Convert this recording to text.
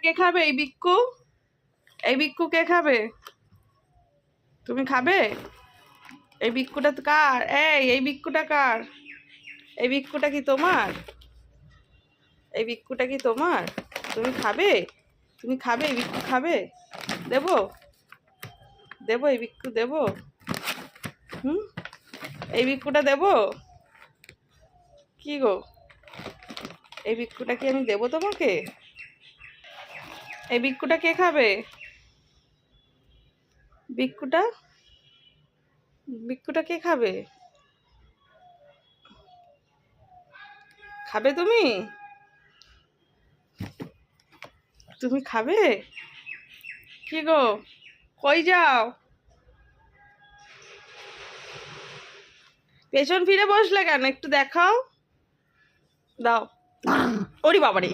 কে খাবে এই বিক্কু? এই বিক্কু কে খাবে? তুমি খাবে? এই বিক্কুটা কার? এই বিক্কুটা কার? এই বিক্কুটা কি তোমার? এই বিক্কুটা কি তোমার? তুমি খাবে? তুমি খাবে? এই বিক্কু খাবে? দেবো? দেবো এই বিক্কু দেবো? হুম, এই বিক্কুটা দেবো? কি গো, এই বিক্কুটা কি আমি দেবো তোমাকে? এই বিক্কুটা কে খাবে? বিক্কুটা, বিক্কুটা কে খাবে? খাবে তুমি? তুমি খাবে? কি গো, কই যাও? পেছন ফিরে বসলে কেন? একটু দেখাও, দাও। ওরে বাবারে।